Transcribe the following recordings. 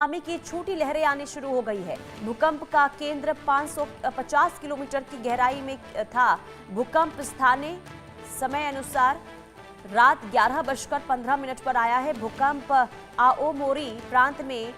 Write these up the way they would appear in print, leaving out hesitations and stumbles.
Tsunami की छोटी लहरें आनी शुरू हो गई है। भूकंप का केंद्र 550 किलोमीटर की गहराई में था। भूकंप स्थानीय समय अनुसार रात 11:15 पर आया है। भूकंप आओमोरी प्रांत में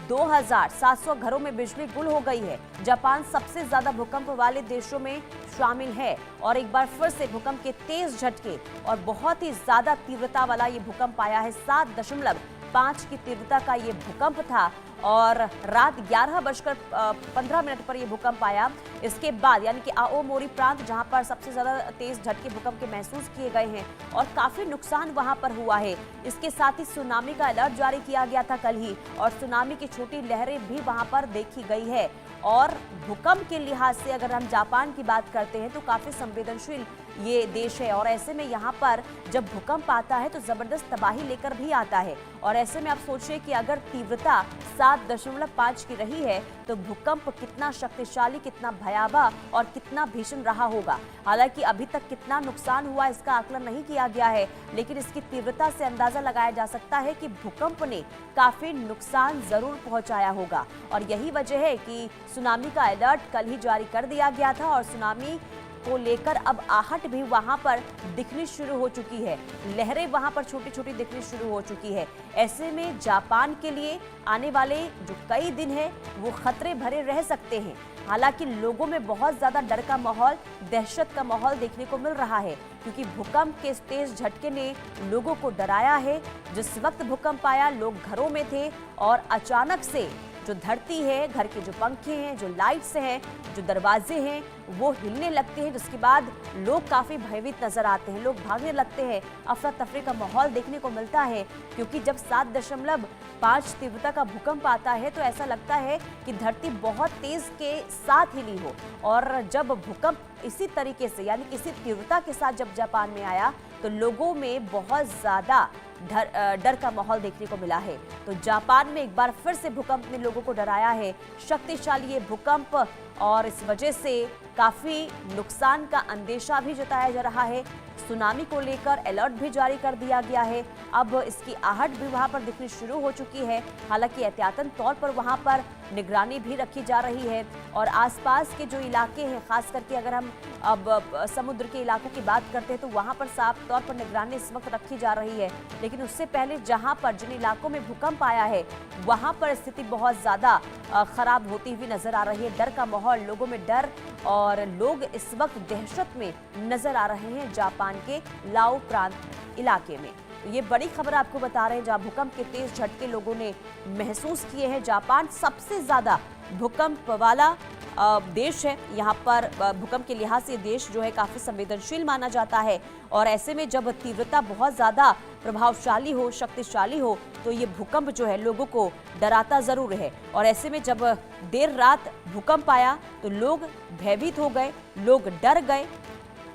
2700 घरों में बिजली गुल हो गई है। जापान सबसे ज्यादा भूकंप वाले देशों में शामिल है और एक बार फिर से भूकंप के तेज झटके और बहुत ही ज्यादा तीव्रता वाला ये भूकंप आया है। 7.5 की तीव्रता का ये भूकंप था और रात 11:15 पर यह भूकंप आया। इसके बाद यानी कि आओमोरी प्रांत जहां पर सबसे ज्यादा तेज झटके भूकंप के महसूस किए गए हैं और काफी नुकसान वहां पर हुआ है। इसके साथ ही सुनामी का अलर्ट जारी किया गया था कल ही और सुनामी की छोटी लहरें भी वहां पर देखी गई है। और भूकंप के लिहाज से अगर हम जापान की बात करते हैं तो काफी संवेदनशील ये देश है और ऐसे में यहाँ पर जब भूकंप आता है तो जबरदस्त तबाही लेकर भी आता है। और ऐसे में आप सोचिए कि अगर तीव्रता 7.5 की रही है तो भूकंप कितना शक्तिशाली, कितना भयावह और कितना भीषण रहा होगा। हालांकि अभी तक कितना नुकसान हुआ इसका आकलन नहीं किया गया है, लेकिन इसकी तीव्रता से अंदाजा लगाया जा सकता है कि भूकंप ने काफी नुकसान जरूर पहुंचाया होगा। और यही वजह है कि सुनामी का अलर्ट कल ही जारी कर दिया गया था और सुनामी को लेकर अब आहट भी वहां पर दिखनी शुरू हो चुकी है। लहरें वहां पर छोटी छोटी दिखनी शुरू हो चुकी है। ऐसे में जापान के लिए आने वाले जो कई दिन है वो खतरे भरे रह सकते हैं। हालांकि लोगों में बहुत ज्यादा डर का माहौल, दहशत का माहौल देखने को मिल रहा है क्योंकि भूकंप के तेज झटके ने लोगों को डराया है। जिस वक्त भूकंप आया लोग घरों में थे और अचानक से जो धरती है, घर के जो पंखे हैं, जो लाइट्स हैं, जो दरवाजे हैं वो हिलने लगते हैं, जिसके बाद लोग काफी भयभीत नजर आते हैं, लोग भागने लगते हैं। अफरा तफरी का माहौल देखने को मिलता है क्योंकि जब 7.5 तीव्रता का भूकंप आता है तो ऐसा लगता है कि धरती बहुत तेज के साथ हिली हो। और जब भूकंप इसी तरीके से यानी इसी तीव्रता के साथ जब जापान में आया तो लोगों में बहुत ज्यादा डर का माहौल देखने को मिला है। तो जापान में एक बार फिर से भूकंप ने लोगों को डराया है। शक्तिशाली ये भूकंप और इस वजह से काफी नुकसान का अंदेशा भी जताया जा रहा है। सुनामी को लेकर अलर्ट भी जारी कर दिया गया है। अब इसकी आहट भी वहां पर दिखनी शुरू हो चुकी है। हालांकि एहतियातन तौर पर वहां पर निगरानी भी रखी जा रही है और आसपास के जो इलाके हैं, खास करके अगर हम अब समुद्र के इलाकों की बात करते हैं तो वहां पर साफ तौर पर निगरानी इस वक्त रखी जा रही है। लेकिन उससे पहले जहां पर जिन इलाकों में भूकंप आया है वहां पर स्थिति बहुत ज्यादा खराब होती हुई नजर आ रही है। डर का माहौल, लोगों में डर और लोग इस वक्त दहशत में नजर आ रहे हैं जापान के लाओ प्रांत इलाके में। ये बड़ी खबर आपको बता रहे हैं जहां भूकंप के तेज झटके लोगों ने महसूस किए हैं। जापान सबसे ज्यादा भूकंप वाला देश है। यहाँ पर भूकंप के लिहाज से देश जो है काफी संवेदनशील माना जाता है और ऐसे में जब तीव्रता बहुत ज्यादा प्रभावशाली हो, शक्तिशाली हो तो ये भूकंप जो है लोगों को डराता जरूर है। और ऐसे में जब देर रात भूकंप आया तो लोग भयभीत हो गए, लोग डर गए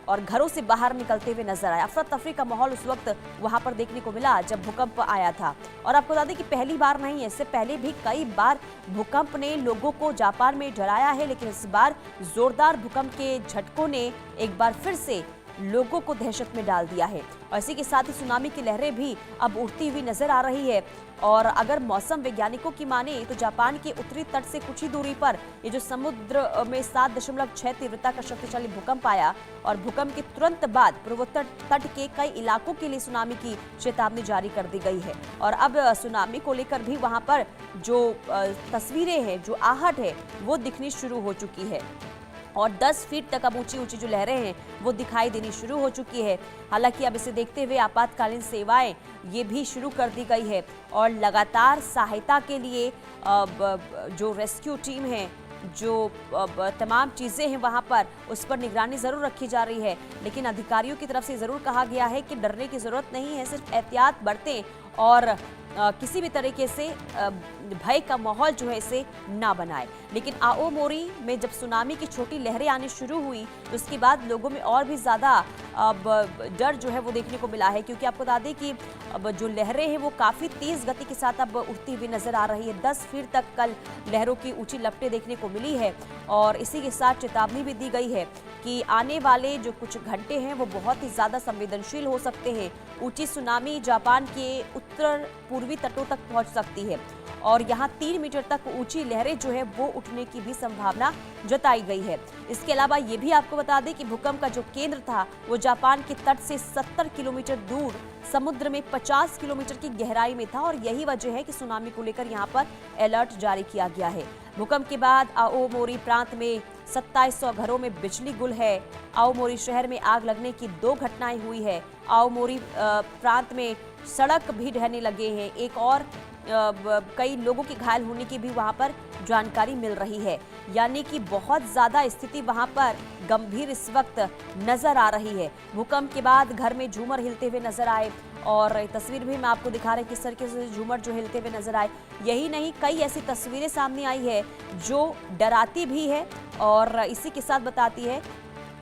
और घरों से बाहर निकलते हुए नजर आया। अफरा तफरी का माहौल उस वक्त वहां पर देखने को मिला जब भूकंप आया था। और आपको बता दें कि पहली बार नहीं है, इससे पहले भी कई बार भूकंप ने लोगों को जापान में डराया है, लेकिन इस बार जोरदार भूकंप के झटकों ने एक बार फिर से लोगों को दहशत में डाल दिया है। और इसी के साथ ही सुनामी की लहरें भी अब उठती हुई नजर आ रही है। और अगर मौसम वैज्ञानिकों की माने तो जापान के उत्तरी तट से कुछ ही दूरी पर ये जो समुद्र में 7.6 तीव्रता का शक्तिशाली भूकंप आया और भूकंप के तुरंत बाद पूर्वोत्तर तट के कई इलाकों के लिए सुनामी की चेतावनी जारी कर दी गई है। और अब सुनामी को लेकर भी वहां पर जो तस्वीरें हैं, जो आहट है वो दिखनी शुरू हो चुकी है और 10 फीट तक अब ऊंची ऊंची जो लहरें हैं वो दिखाई देनी शुरू हो चुकी है। हालांकि अब इसे देखते हुए आपातकालीन सेवाएं ये भी शुरू कर दी गई है और लगातार सहायता के लिए जो रेस्क्यू टीम है, जो तमाम चीज़ें हैं वहाँ पर उस पर निगरानी ज़रूर रखी जा रही है। लेकिन अधिकारियों की तरफ से ज़रूर कहा गया है कि डरने की ज़रूरत नहीं है, सिर्फ एहतियात बरतें और किसी भी तरीके से भय का माहौल जो है इसे ना बनाए। लेकिन आओमोरी में जब सुनामी की छोटी लहरें आनी शुरू हुई तो उसके बाद लोगों में और भी ज़्यादा डर जो है वो देखने को मिला है क्योंकि आपको बता दें कि अब जो लहरें हैं वो काफ़ी तेज़ गति के साथ अब उठती हुई नज़र आ रही है। 10 फीट तक कल लहरों की ऊंची लपटें देखने को मिली है और इसी के साथ चेतावनी भी दी गई है कि आने वाले जो कुछ घंटे हैं वो बहुत ही ज़्यादा संवेदनशील हो सकते हैं। ऊंची सुनामी जापान के उत्तर पूर्वी तटों तक पहुंच सकती है और यहाँ 3 मीटर तक ऊंची लहरें जो है वो उठने की भी संभावना जताई गई है। इसके अलावा ये भी आपको बता दें कि भूकंप का जो केंद्र था वो जापान के तट से 70 किलोमीटर दूर समुद्र में 50 किलोमीटर की गहराई में था और यही वजह है कि सुनामी को लेकर यहाँ पर अलर्ट जारी किया गया है। भूकंप के बाद आओमोरी प्रांत में 2700 घरों में बिजली गुल है। आओमोरी शहर में आग लगने की 2 घटनाएं हुई है। आओमोरी प्रांत में सड़क भी ढहने लगे हैं। एक और कई लोगों के घायल होने की भी वहां पर जानकारी मिल रही है, यानी कि बहुत ज्यादा स्थिति वहां पर गंभीर इस वक्त नजर आ रही है। भूकंप के बाद घर में झूमर हिलते हुए नजर आए और तस्वीर भी मैं आपको दिखा रही किस तरीके से झूमर जो हिलते हुए नजर आए। यही नहीं, कई ऐसी तस्वीरें सामने आई है जो डराती भी है और इसी के साथ बताती है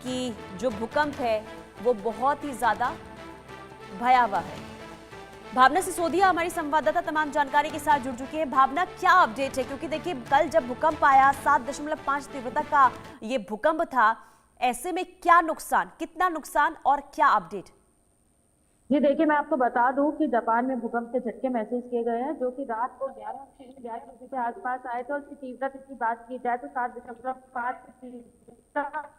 कि जो भूकंप है वो बहुत ही ज्यादा भयावह है। भावना सिसोदिया हमारी संवाददाता तमाम जानकारी के साथ जुड़ चुकी है। भावना, क्या अपडेट है? क्योंकि देखिए कल जब भूकंप आया 7.5 तीव्रता का ये भूकंप था, ऐसे में क्या नुकसान, कितना नुकसान और क्या अपडेट? जी देखिए, मैं आपको बता दूं कि जापान में भूकंप के झटके महसूस किए गए हैं जो कि रात को 11 बजे के आसपास आए थे और इसकी तीव्रता की बात की जाए तो 7.5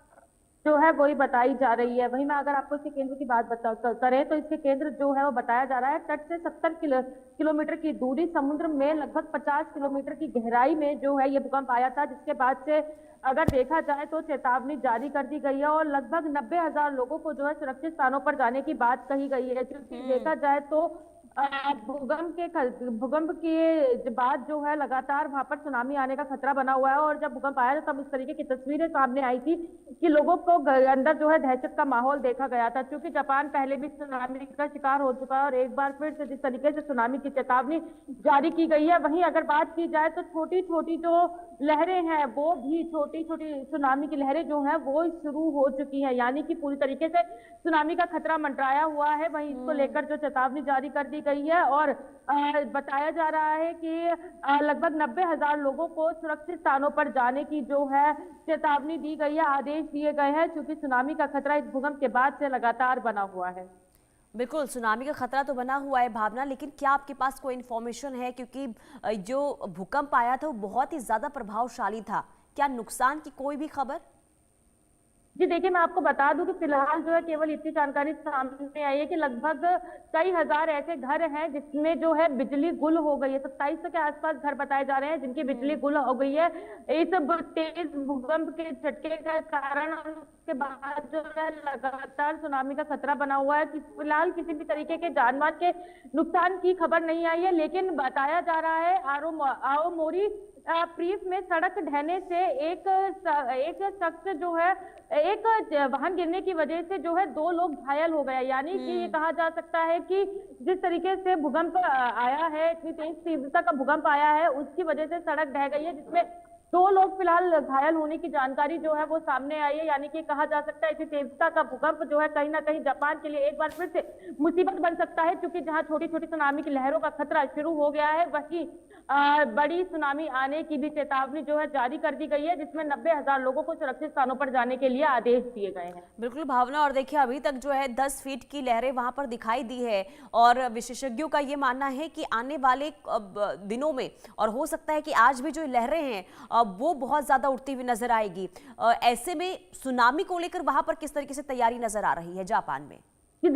जो है वही बताई जा रही है। वहीं मैं अगर आपको इसके केंद्र की बात करें तो इसके केंद्र जो है वो बताया जा रहा है तट से 70 किलोमीटर की दूरी, समुद्र में लगभग 50 किलोमीटर की गहराई में जो है ये भूकंप आया था, जिसके बाद से अगर देखा जाए तो चेतावनी जारी कर दी गई है और लगभग 90,000 लोगों को जो है सुरक्षित स्थानों पर जाने की बात कही गई है। क्योंकि देखा जाए तो भूकंप के बाद जो है लगातार वहां पर सुनामी आने का खतरा बना हुआ है और जब भूकंप आया तब इस तरीके की तस्वीरें सामने आई थी कि लोगों को अंदर जो है दहशत का माहौल देखा गया था। क्योंकि जापान पहले भी सुनामी का शिकार हो चुका है और एक बार फिर से जिस तरीके से सुनामी की चेतावनी जारी की गई है, वहीं अगर बात की जाए तो छोटी छोटी जो लहरें हैं वो भी छोटी छोटी सुनामी की लहरें जो हैं वो शुरू हो चुकी हैं, यानी कि पूरी तरीके से सुनामी का खतरा मंडराया हुआ है। वहीं इसको लेकर जो चेतावनी जारी कर दी गई है और बताया जा रहा है कि लगभग 90,000 लोगों को सुरक्षित स्थानों पर जाने की जो है चेतावनी दी गई है, आदेश दिए गए हैं, क्योंकि सुनामी का खतरा इस भूकंप के बाद से लगातार बना हुआ है। बिल्कुल, सुनामी का खतरा तो बना हुआ है भावना, लेकिन क्या आपके पास कोई इन्फॉर्मेशन है? क्योंकि जो भूकंप आया था वो बहुत ही ज्यादा प्रभावशाली था, क्या नुकसान की कोई भी खबर? जी देखिए, मैं आपको बता दूं कि फिलहाल जो है केवल इतनी जानकारी सामने आई है कि लगभग कई हजार ऐसे घर हैं जिसमें जो है बिजली गुल हो गई है। 2700 के आसपास घर बताए जा रहे हैं जिनकी बिजली गुल हो गई है इस तेज भूकंप के झटके के कारण। उसके बाद जो है लगातार सुनामी का खतरा बना हुआ है कि फिलहाल किसी भी तरीके के जानमाल के नुकसान की खबर नहीं आई है, लेकिन बताया जा रहा है आओमोरी प्रीफ में सड़क ढहने से एक शख्स जो है एक वाहन गिरने की वजह से जो है 2 लोग घायल हो गए। यानी कि ये कहा जा सकता है कि जिस तरीके से भूकंप आया है, इतनी तेज तीव्रता का भूकंप आया है, उसकी वजह से सड़क ढह गई है, जिसमें 2 लोग फिलहाल घायल होने की जानकारी जो है वो सामने आई है। यानी कि कहा जा सकता है कि तीव्रता का भूकंप जो है कहीं ना कहीं जापान के लिए एक बार फिर से मुसीबत बन सकता है, क्योंकि जहां छोटी छोटी सुनामी की लहरों का खतरा शुरू हो गया है, वहीं बड़ी सुनामी आने की भी चेतावनी जो है जारी कर दी गई है, जिसमें 90,000 लोगों को सुरक्षित स्थानों पर जाने के लिए आदेश दिए गए हैं। बिल्कुल भावना, और देखिए अभी तक जो है 10 फीट की लहरें वहां पर दिखाई दी है और विशेषज्ञों का ये मानना है कि आने वाले दिनों में और हो सकता है कि आज भी जो लहरें हैं वो बहुत ज्यादा उठती हुई नजर आएगी। ऐसे में सुनामी को लेकर वहां पर किस तरीके से तैयारी नजर आ रही है जापान में? जी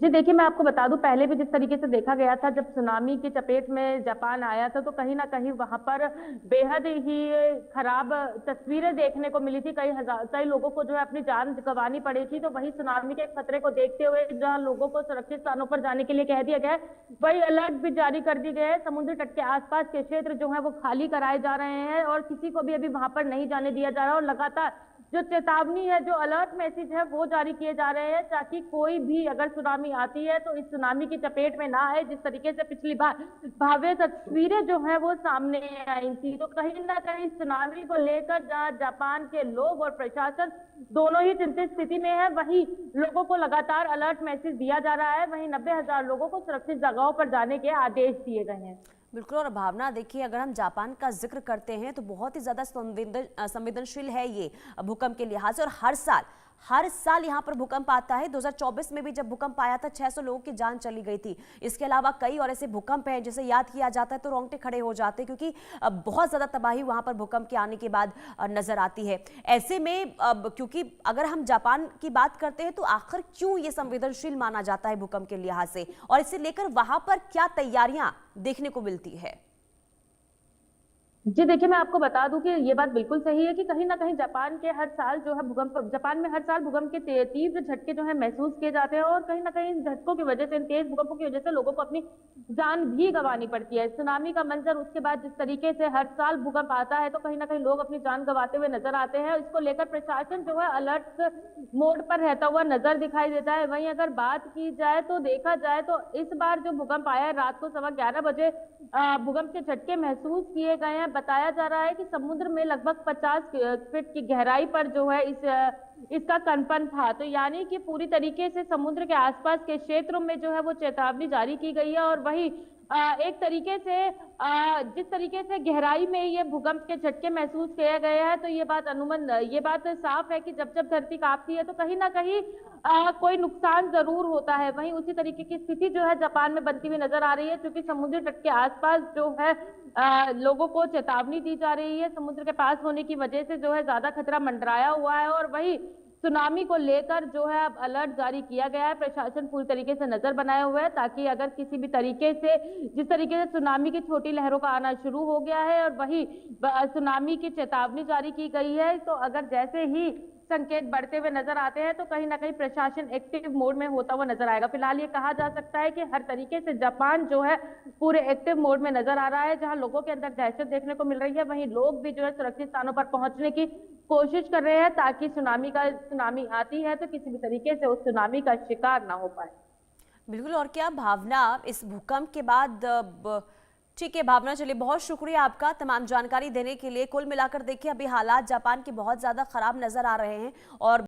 देखिए, मैं आपको बता दूं पहले भी जिस तरीके से देखा गया था जब सुनामी की चपेट में जापान आया था तो कहीं ना कहीं वहां पर बेहद ही खराब तस्वीरें देखने को मिली थी। कई लोगों को जो है अपनी जान गंवानी पड़ी थी। तो वही सुनामी के खतरे को देखते हुए जहां लोगों को सुरक्षित स्थानों पर जाने के लिए कह दिया गया है, वही अलर्ट भी जारी कर दी गई है। समुद्र तट के आसपास के क्षेत्र जो है वो खाली कराए जा रहे हैं और किसी को भी अभी वहां पर नहीं जाने दिया जा रहा और लगातार जो चेतावनी है, जो अलर्ट मैसेज है वो जारी किए जा रहे हैं, ताकि कोई भी अगर सुनामी आती है तो इस सुनामी की चपेट में ना आए। जिस तरीके से पिछली बार भावे तस्वीरें जो है वो सामने आई थी, तो कहीं ना कहीं सुनामी को लेकर जहां जापान के लोग और प्रशासन दोनों ही चिंतित स्थिति में है, वहीं लोगों को लगातार अलर्ट मैसेज दिया जा रहा है। वहीं 90,000 लोगों को सुरक्षित जगहों पर जाने के आदेश दिए गए हैं। बिल्कुल, और भावना देखिए अगर हम जापान का जिक्र करते हैं तो बहुत ही ज्यादा संवेदनशील है ये भूकंप के लिहाज से, और हर साल हर साल यहाँ पर भूकंप आता है। 2024 में भी जब भूकंप आया था 600 लोगों की जान चली गई थी। इसके अलावा कई और ऐसे भूकंप हैं जिसे याद किया जाता है तो रोंगटे खड़े हो जाते हैं, क्योंकि बहुत ज्यादा तबाही वहां पर भूकंप के आने के बाद नजर आती है। ऐसे में क्योंकि अगर हम जापान की बात करते हैं तो आखिर क्यों ये संवेदनशील माना जाता है भूकंप के लिहाज से, और इसे लेकर वहां पर क्या तैयारियां देखने को मिलती है? जी देखिए, मैं आपको बता दूं कि ये बात बिल्कुल सही है कि कहीं ना कहीं जापान के हर साल जो है भूकंप जापान में हर साल भूकंप के तीव्र झटके जो है महसूस किए जाते हैं, और कहीं ना कहीं इन झटकों की वजह से, इन तेज भूकंपों की वजह से लोगों को अपनी जान भी गंवानी पड़ती है। सुनामी का मंजर, उसके बाद जिस तरीके से हर साल भूकंप आता है तो कहीं ना कहीं लोग अपनी जान गंवाते हुए नजर आते हैं। इसको लेकर प्रशासन जो है अलर्ट मोड पर रहता हुआ नजर दिखाई देता है। वहीं अगर बात की जाए तो देखा जाए तो इस बार जो भूकंप आया है रात को 11:15 बजे भूकंप के झटके महसूस किए गए हैं। बताया जा रहा है कि समुद्र में लगभग 50 फीट की गहराई पर जो है इसका कंपन था। तो यानी कि पूरी तरीके से समुद्र के आसपास के क्षेत्रों में जो है वो चेतावनी जारी की गई है। और वही एक तरीके से जिस तरीके से गहराई में ये भूकंप के झटके महसूस किए गए हैं, तो ये बात साफ है कि जब जब धरती कांपती है तो कहीं ना कहीं कोई नुकसान जरूर होता है। वहीं उसी तरीके की स्थिति जो है जापान में बनती हुई नजर आ रही है, क्योंकि समुद्री तट के आसपास जो है लोगों को चेतावनी दी जा रही है। समुद्र के पास होने की वजह से जो है ज्यादा खतरा मंडराया हुआ है, और वही सुनामी को लेकर जो है अब अलर्ट जारी किया गया है। प्रशासन पूरी तरीके से नजर बनाए हुए है ताकि अगर किसी भी तरीके से, जिस तरीके से सुनामी की छोटी लहरों का आना शुरू हो गया है और वही सुनामी की चेतावनी जारी की गई है, तो अगर जैसे ही संकेत बढ़ते हुए नजर आते हैं तो कहीं ना कहीं प्रशासन एक्टिव मोड में होता हुआ नजर आएगा। फिलहाल ये कहा जा सकता है कि हर तरीके से जापान जो है पूरे एक्टिव मोड में नजर आ रहा है। जहां लोगों के अंदर दहशत देखने को मिल रही है, वहीं लोग भी जो है सुरक्षित स्थानों पर पहुंचने की कोशिश कर रहे हैं ताकि सुनामी आती है तो किसी भी तरीके से उस सुनामी का शिकार ना हो पाए। बिल्कुल। और क्या भावना, इस भूकंप के बाद ठीक है भावना, चलिए बहुत शुक्रिया आपका तमाम जानकारी देने के लिए। कुल मिलाकर देखिए अभी हालात जापान के बहुत ज्यादा खराब नजर आ रहे हैं और